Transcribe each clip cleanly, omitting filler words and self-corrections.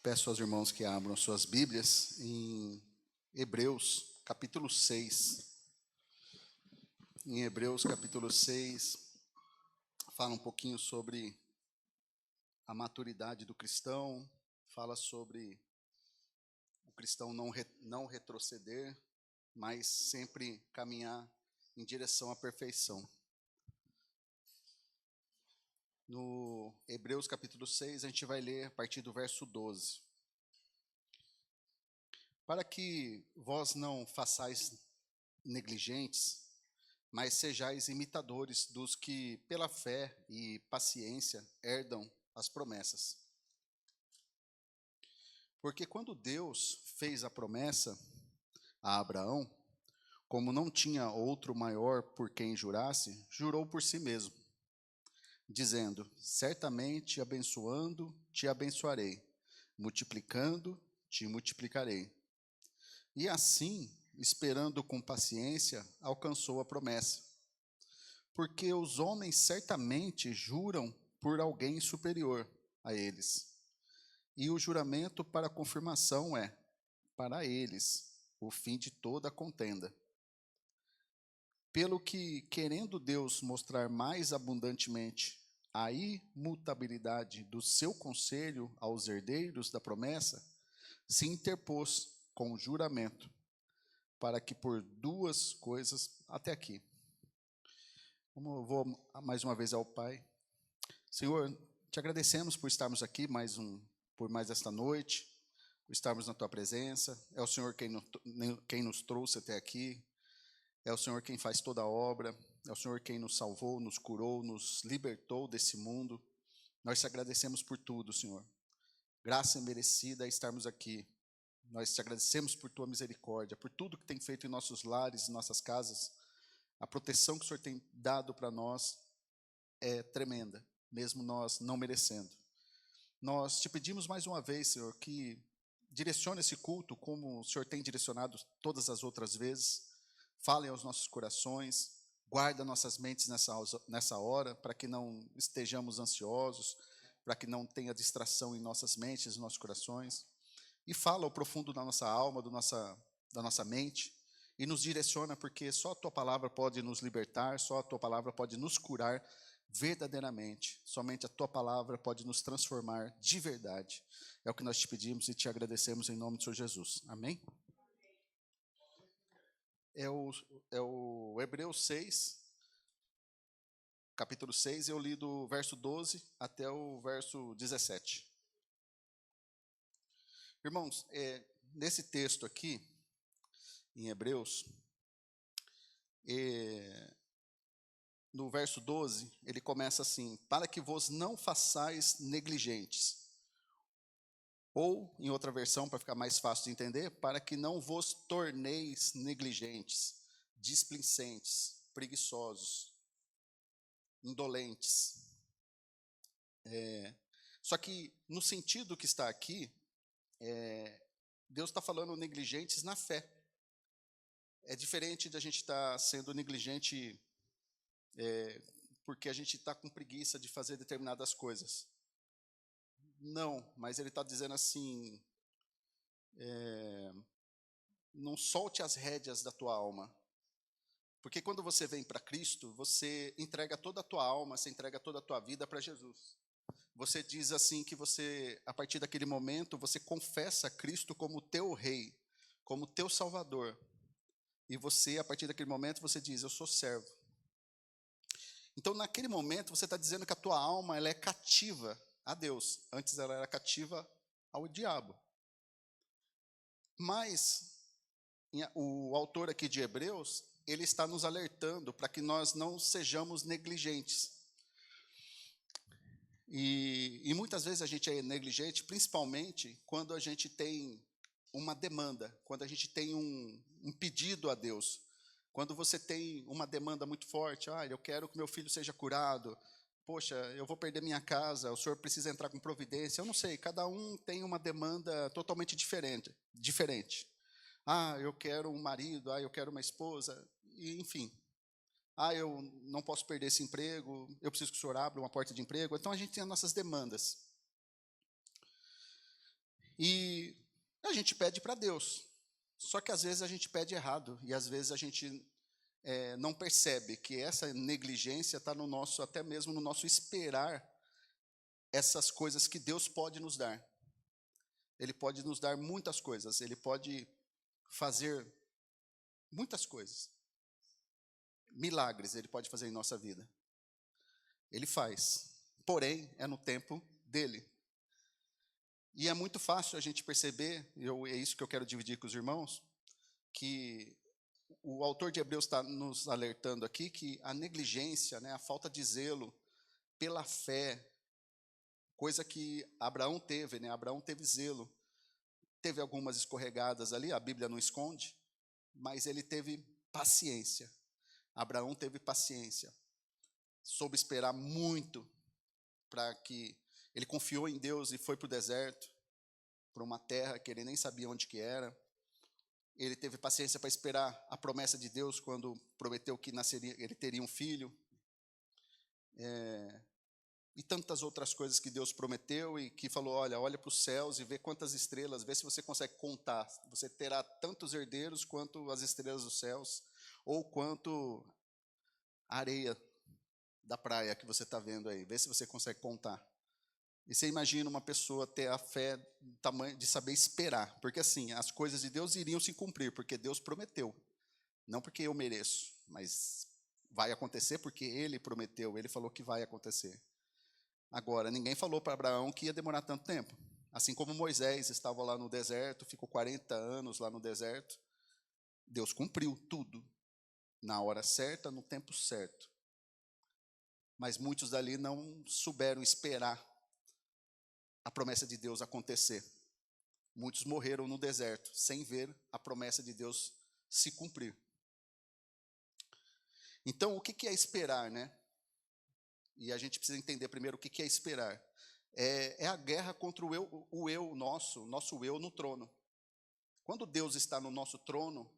Peço aos irmãos que abram suas Bíblias em Hebreus, capítulo 6. Em Hebreus, capítulo 6, fala um pouquinho sobre a maturidade do cristão, fala sobre o cristão não retroceder, mas sempre caminhar em direção à perfeição. No Hebreus, capítulo 6, a gente vai ler a partir do verso 12. Para que vós não façais negligentes, mas sejais imitadores dos que, pela fé e paciência, herdam as promessas. Porque quando Deus fez a promessa a Abraão, como não tinha outro maior por quem jurasse, jurou por si mesmo, dizendo: certamente abençoando, te abençoarei, multiplicando, te multiplicarei. E assim, esperando com paciência, alcançou a promessa. Porque os homens certamente juram por alguém superior a eles. E o juramento para confirmação é, para eles, o fim de toda a contenda. Pelo que, querendo Deus mostrar mais abundantemente a imutabilidade do seu conselho aos herdeiros da promessa, se interpôs com juramento, para que por duas coisas, até aqui. Vou mais uma vez ao Pai. Senhor, te agradecemos por estarmos aqui por mais esta noite, por estarmos na tua presença. É o Senhor quem nos trouxe até aqui. É o Senhor quem faz toda a obra. É o Senhor quem nos salvou, nos curou, nos libertou desse mundo. Nós te agradecemos por tudo, Senhor. Graça imerecida é estarmos aqui. Nós te agradecemos por tua misericórdia, por tudo que tem feito em nossos lares, em nossas casas. A proteção que o Senhor tem dado para nós é tremenda, mesmo nós não merecendo. Nós te pedimos mais uma vez, Senhor, que direcione esse culto como o Senhor tem direcionado todas as outras vezes. Fale aos nossos corações, guarda nossas mentes nessa hora, para que não estejamos ansiosos, para que não tenha distração em nossas mentes, em nossos corações. E fala ao profundo da nossa alma, da nossa mente, e nos direciona, porque só a tua palavra pode nos libertar, só a tua palavra pode nos curar verdadeiramente. Somente a tua palavra pode nos transformar de verdade. É o que nós te pedimos e te agradecemos em nome do Senhor Jesus. Amém? É o Hebreus 6, capítulo 6, eu li do verso 12 até o verso 17. Irmãos, nesse texto aqui, em Hebreus, no verso 12, ele começa assim: para que vos não façais negligentes. Ou, em outra versão, para ficar mais fácil de entender, para que não vos torneis negligentes, displicentes, preguiçosos, indolentes. Só que, no sentido que está aqui, Deus está falando negligentes na fé. É diferente de a gente estar sendo negligente porque a gente está com preguiça de fazer determinadas coisas. Não, mas ele está dizendo assim, não solte as rédeas da tua alma. Porque quando você vem para Cristo, você entrega toda a tua alma, você entrega toda a tua vida para Jesus. Você diz assim que você, a partir daquele momento, você confessa Cristo como teu rei, como teu salvador. E você, a partir daquele momento, você diz: eu sou servo. Então, naquele momento, você está dizendo que a tua alma ela é cativa a Deus. Antes ela era cativa ao diabo. Mas o autor aqui de Hebreus, ele está nos alertando para que nós não sejamos negligentes. E muitas vezes a gente é negligente, principalmente quando a gente tem uma demanda, quando a gente tem um pedido a Deus. Quando você tem uma demanda muito forte: eu quero que meu filho seja curado, poxa, eu vou perder minha casa, o senhor precisa entrar com providência. Eu não sei, cada um tem uma demanda totalmente diferente. Eu quero um marido, eu quero uma esposa, e, enfim. Eu não posso perder esse emprego, eu preciso que o senhor abra uma porta de emprego. Então a gente tem as nossas demandas. E a gente pede para Deus. Só que às vezes a gente pede errado. E às vezes a gente não percebe que essa negligência está no nosso, até mesmo no nosso esperar essas coisas que Deus pode nos dar. Ele pode nos dar muitas coisas. Ele pode fazer muitas coisas. Milagres Ele pode fazer em nossa vida. Ele faz. Porém, é no tempo dele. E é muito fácil a gente perceber, é isso que eu quero dividir com os irmãos, que o autor de Hebreus está nos alertando aqui que a negligência, né, a falta de zelo pela fé, coisa que Abraão teve, né? Abraão teve zelo. Teve algumas escorregadas ali, a Bíblia não esconde, mas ele teve paciência. Abraão teve paciência. Soube esperar muito para que ele confiou em Deus e foi para o deserto, para uma terra que ele nem sabia onde que era. Ele teve paciência para esperar a promessa de Deus quando prometeu que ele teria um filho. E tantas outras coisas que Deus prometeu e que falou, olha para os céus e vê quantas estrelas, vê se você consegue contar. Você terá tantos herdeiros quanto as estrelas dos céus, ou quanto a areia da praia que você está vendo aí. Vê se você consegue contar. E você imagina uma pessoa ter a fé do tamanho de saber esperar. Porque assim, as coisas de Deus iriam se cumprir, porque Deus prometeu. Não porque eu mereço, mas vai acontecer porque Ele prometeu, Ele falou que vai acontecer. Agora, ninguém falou para Abraão que ia demorar tanto tempo. Assim como Moisés estava lá no deserto, ficou 40 anos lá no deserto, Deus cumpriu tudo, na hora certa, no tempo certo. Mas muitos dali não souberam esperar a promessa de Deus acontecer. Muitos morreram no deserto, sem ver a promessa de Deus se cumprir. Então, o que é esperar, né? E a gente precisa entender primeiro o que é esperar. É a guerra contra o eu nosso eu no trono. Quando Deus está no nosso trono,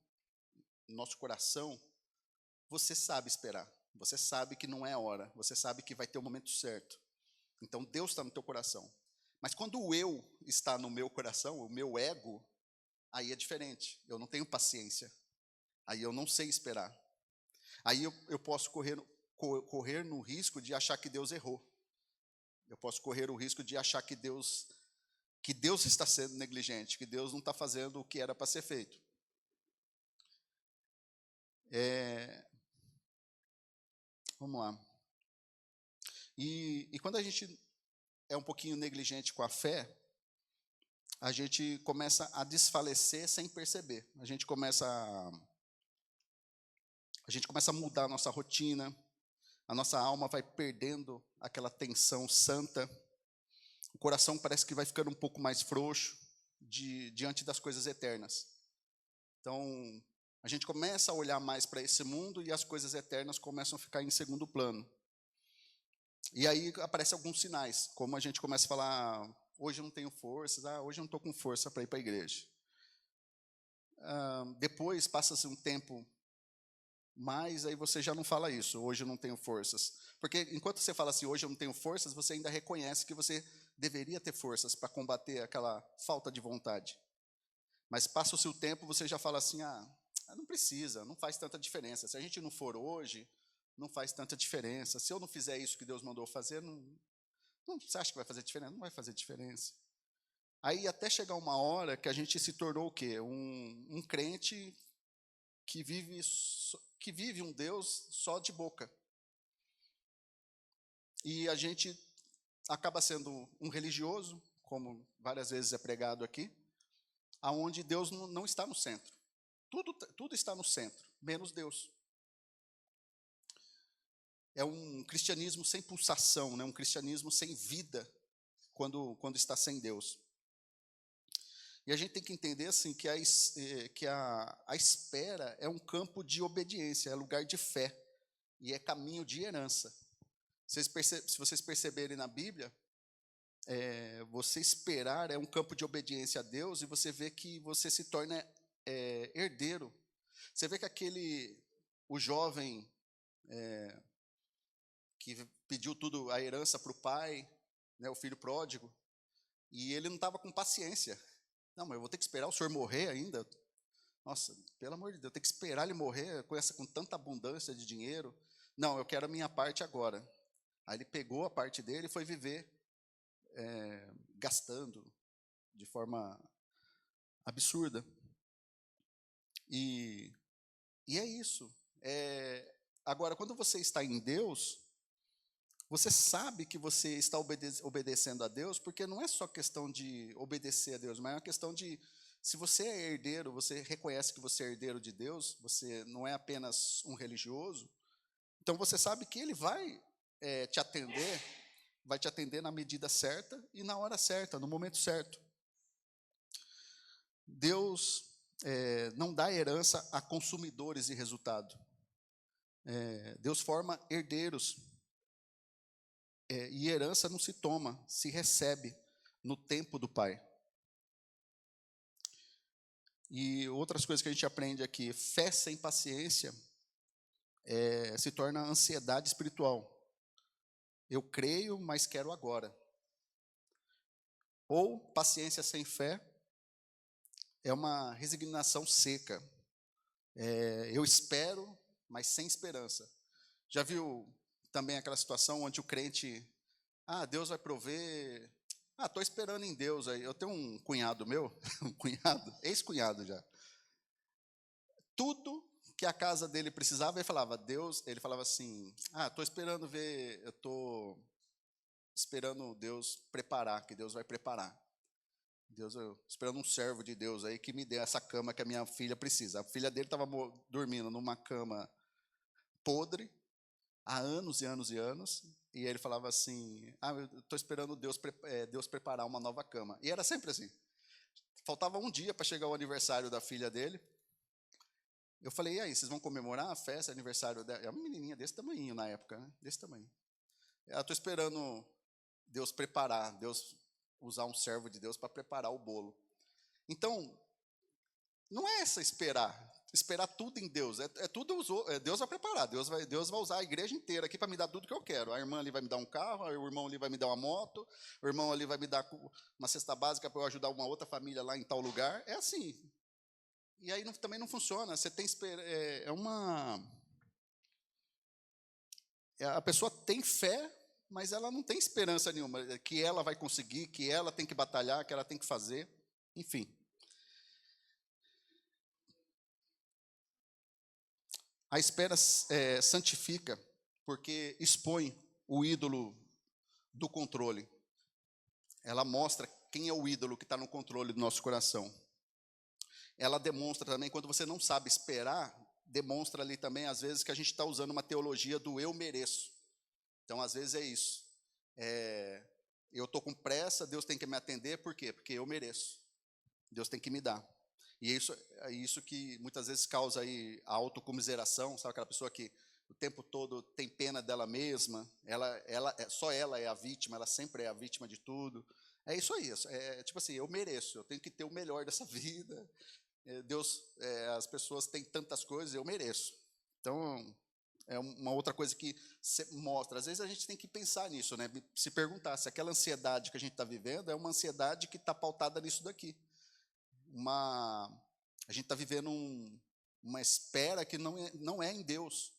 no nosso coração, você sabe esperar. Você sabe que não é a hora. Você sabe que vai ter o momento certo. Então, Deus está no teu coração. Mas quando o eu está no meu coração, o meu ego, aí é diferente. Eu não tenho paciência. Aí eu não sei esperar. Aí eu posso correr no risco de achar que Deus errou. Eu posso correr o risco de achar que Deus está sendo negligente, que Deus não está fazendo o que era para ser feito. Vamos lá. E quando a gente é um pouquinho negligente com a fé, a gente começa a desfalecer sem perceber. A gente começa a mudar a nossa rotina, a nossa alma vai perdendo aquela tensão santa, o coração parece que vai ficando um pouco mais frouxo diante das coisas eternas. Então, a gente começa a olhar mais para esse mundo e as coisas eternas começam a ficar em segundo plano. E aí aparecem alguns sinais, como a gente começa a falar, hoje eu não tenho forças, hoje eu não estou com força para ir para a igreja. Depois passa-se um tempo mais, aí você já não fala isso, hoje eu não tenho forças. Porque enquanto você fala assim, hoje eu não tenho forças, você ainda reconhece que você deveria ter forças para combater aquela falta de vontade. Mas passa o seu tempo, você já fala assim, não precisa, não faz tanta diferença. Se a gente não for hoje, não faz tanta diferença. Se eu não fizer isso que Deus mandou fazer, você acha que vai fazer diferença? Não vai fazer diferença. Aí até chegar uma hora que a gente se tornou o quê? Um crente que vive um Deus só de boca. E a gente acaba sendo um religioso, como várias vezes é pregado aqui, aonde Deus não está no centro. Tudo está no centro, menos Deus. É um cristianismo sem pulsação, né? Um cristianismo sem vida, quando está sem Deus. E a gente tem que entender assim, que a espera é um campo de obediência, é lugar de fé, e é caminho de herança. Se vocês perceberem na Bíblia, você esperar é um campo de obediência a Deus, e você vê que você se torna herdeiro. Você vê que o jovem que pediu tudo, a herança para o pai, né, o filho pródigo, e ele não estava com paciência. Não, mas eu vou ter que esperar o senhor morrer ainda? Nossa, pelo amor de Deus, eu tenho que esperar ele morrer com tanta abundância de dinheiro? Não, eu quero a minha parte agora. Aí ele pegou a parte dele e foi viver gastando de forma absurda. E é isso. Agora, quando você está em Deus, você sabe que você está obedecendo a Deus, porque não é só questão de obedecer a Deus, mas é uma questão de, se você é herdeiro, você reconhece que você é herdeiro de Deus, você não é apenas um religioso, então você sabe que Ele te atender, vai te atender na medida certa e na hora certa, no momento certo. Deus não dá herança a consumidores de resultado. Deus forma herdeiros. E herança não se toma, se recebe no tempo do Pai. E outras coisas que a gente aprende aqui: fé sem paciência se torna ansiedade espiritual. Eu creio, mas quero agora. Ou paciência sem fé é uma resignação seca. Eu espero, mas sem esperança. Já viu também aquela situação onde o crente, Deus vai prover, estou esperando em Deus. Aí eu tenho um cunhado meu, um cunhado, ex-cunhado já. Tudo que a casa dele precisava, ele falava, Deus, ele falava assim, estou esperando ver, eu estou esperando Deus preparar, que Deus vai preparar. Deus, eu esperando um servo de Deus aí que me dê essa cama que a minha filha precisa. A filha dele estava dormindo numa cama podre há anos e anos e anos, e ele falava assim, eu estou esperando Deus preparar uma nova cama. E era sempre assim. Faltava um dia para chegar o aniversário da filha dele. Eu falei, e aí, vocês vão comemorar a festa, aniversário dela? É uma menininha desse tamanho na época, né? Desse tamanho. Eu estou esperando Deus preparar, Deus usar um servo de Deus para preparar o bolo. Então, não é essa esperar tudo em Deus, Deus vai preparar, Deus vai usar a igreja inteira aqui para me dar tudo que eu quero. A irmã ali vai me dar um carro, o irmão ali vai me dar uma moto, o irmão ali vai me dar uma cesta básica para eu ajudar uma outra família lá em tal lugar. É assim. E aí também não funciona. Você tem a pessoa tem fé, mas ela não tem esperança nenhuma que ela vai conseguir, que ela tem que batalhar, que ela tem que fazer, enfim. A espera santifica, porque expõe o ídolo do controle. Ela mostra quem é o ídolo que está no controle do nosso coração. Ela demonstra também, quando você não sabe esperar, demonstra ali também, às vezes, que a gente está usando uma teologia do eu mereço. Então, às vezes é isso. Eu estou com pressa, Deus tem que me atender, por quê? Porque eu mereço. Deus tem que me dar. E é isso que muitas vezes causa aí a autocomiseração, sabe aquela pessoa que o tempo todo tem pena dela mesma, só ela é a vítima, ela sempre é a vítima de tudo. É isso aí, tipo assim, eu mereço, eu tenho que ter o melhor dessa vida. Deus, as pessoas têm tantas coisas, eu mereço. Então, é uma outra coisa que mostra. Às vezes a gente tem que pensar nisso, né? Se perguntar se aquela ansiedade que a gente está vivendo é uma ansiedade que está pautada nisso daqui. A gente está vivendo uma espera que não é em Deus.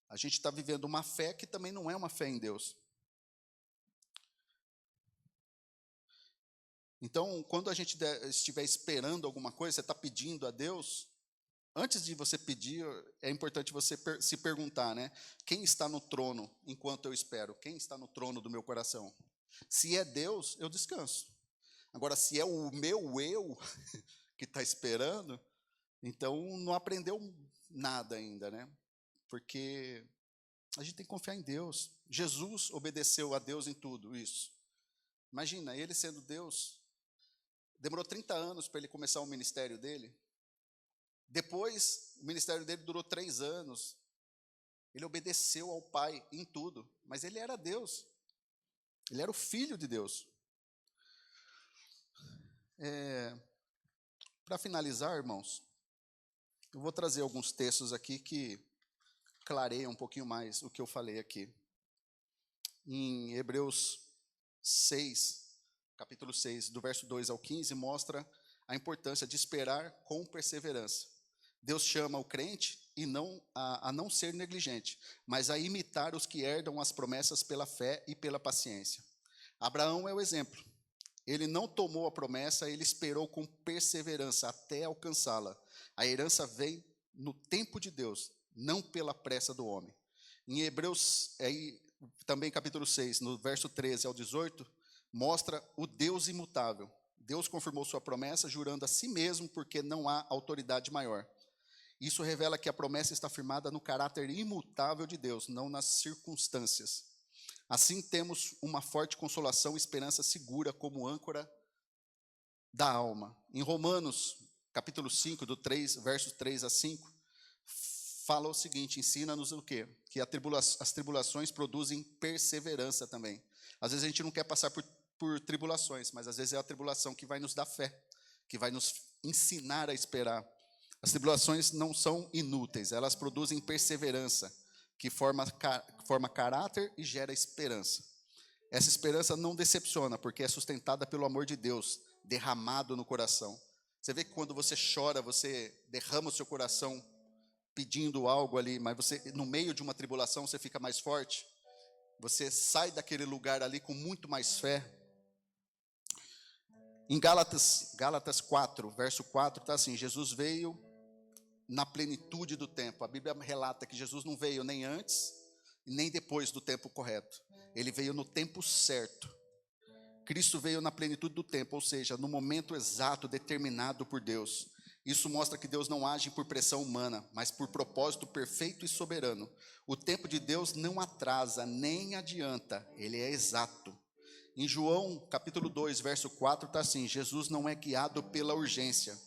A gente está vivendo uma fé que também não é uma fé em Deus. Então, quando a gente estiver esperando alguma coisa, você está pedindo a Deus, antes de você pedir, é importante você se perguntar, né? Quem está no trono enquanto eu espero? Quem está no trono do meu coração? Se é Deus, eu descanso. Agora, se é o meu eu que está esperando, então não aprendeu nada ainda, né? Porque a gente tem que confiar em Deus. Jesus obedeceu a Deus em tudo isso. Imagina, ele sendo Deus, demorou 30 anos para ele começar o ministério dele. Depois, o ministério dele durou 3 anos. Ele obedeceu ao Pai em tudo, mas ele era Deus. Ele era o Filho de Deus. Para finalizar, irmãos, eu vou trazer alguns textos aqui que clareiam um pouquinho mais o que eu falei aqui. Em Hebreus 6, capítulo 6, do verso 2 ao 15, mostra a importância de esperar com perseverança. Deus chama o crente e a não ser negligente, mas a imitar os que herdam as promessas pela fé e pela paciência. Abraão é o exemplo. Ele não tomou a promessa, ele esperou com perseverança até alcançá-la. A herança vem no tempo de Deus, não pela pressa do homem. Em Hebreus, também capítulo 6, no verso 13 ao 18, mostra o Deus imutável. Deus confirmou sua promessa, jurando a si mesmo, porque não há autoridade maior. Isso revela que a promessa está firmada no caráter imutável de Deus, não nas circunstâncias. Assim temos uma forte consolação e esperança segura como âncora da alma. Em Romanos, capítulo 5, do 3, versos 3 a 5, fala o seguinte, ensina-nos o quê? Que as tribulações produzem perseverança também. Às vezes a gente não quer passar por tribulações, mas às vezes é a tribulação que vai nos dar fé, que vai nos ensinar a esperar. As tribulações não são inúteis, elas produzem perseverança, que forma caráter e gera esperança. Essa esperança não decepciona, porque é sustentada pelo amor de Deus, derramado no coração. Você vê que quando você chora, você derrama o seu coração pedindo algo ali, mas você, no meio de uma tribulação, você fica mais forte. Você sai daquele lugar ali com muito mais fé. Em Gálatas 4, verso 4, está assim, Jesus veio na plenitude do tempo. A Bíblia relata que Jesus não veio nem antes, nem depois do tempo correto. Ele veio no tempo certo. Cristo veio na plenitude do tempo, ou seja, no momento exato determinado por Deus. Isso mostra que Deus não age por pressão humana, mas por propósito perfeito e soberano. O tempo de Deus não atrasa, nem adianta, ele é exato. Em João, capítulo 2, verso 4, está assim, Jesus não é guiado pela urgência.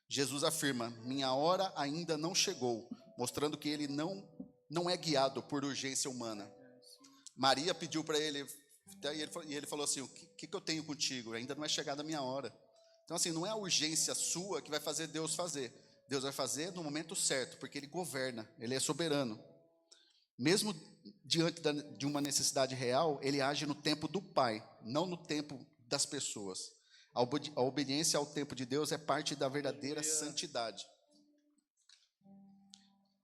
Jesus afirma, minha hora ainda não chegou, mostrando que ele não é guiado por urgência humana. Maria pediu para ele, e ele falou assim, o que eu tenho contigo? Ainda não é chegada a minha hora. Então assim, não é a urgência sua que vai fazer Deus fazer. Deus vai fazer no momento certo, porque ele governa, ele é soberano. Mesmo diante de uma necessidade real, ele age no tempo do Pai, não no tempo das pessoas. A obediência ao tempo de Deus é parte da verdadeira santidade.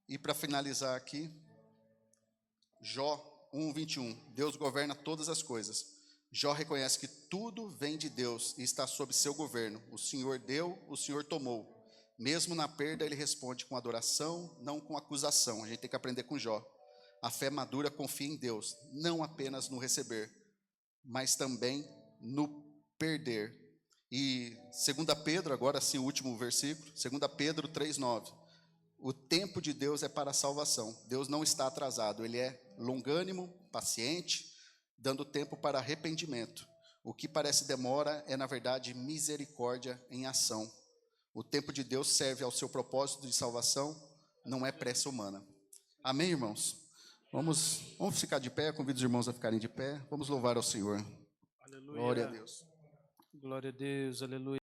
E para finalizar aqui, Jó 1:21. Deus governa todas as coisas. Jó reconhece que tudo vem de Deus e está sob seu governo. O Senhor deu, o Senhor tomou. Mesmo na perda, ele responde com adoração, não com acusação. A gente tem que aprender com Jó. A fé madura confia em Deus, não apenas no receber, mas também no perder. E 2 Pedro, agora sim o último versículo, 2 Pedro 3:9. O tempo de Deus é para a salvação. Deus não está atrasado, ele é longânimo, paciente, dando tempo para arrependimento. O que parece demora é, na verdade, misericórdia em ação. O tempo de Deus serve ao seu propósito de salvação, não é pressa humana. Amém, irmãos? Vamos ficar de pé, convido os irmãos a ficarem de pé. Vamos louvar ao Senhor. Aleluia. Glória a Deus. Glória a Deus, aleluia.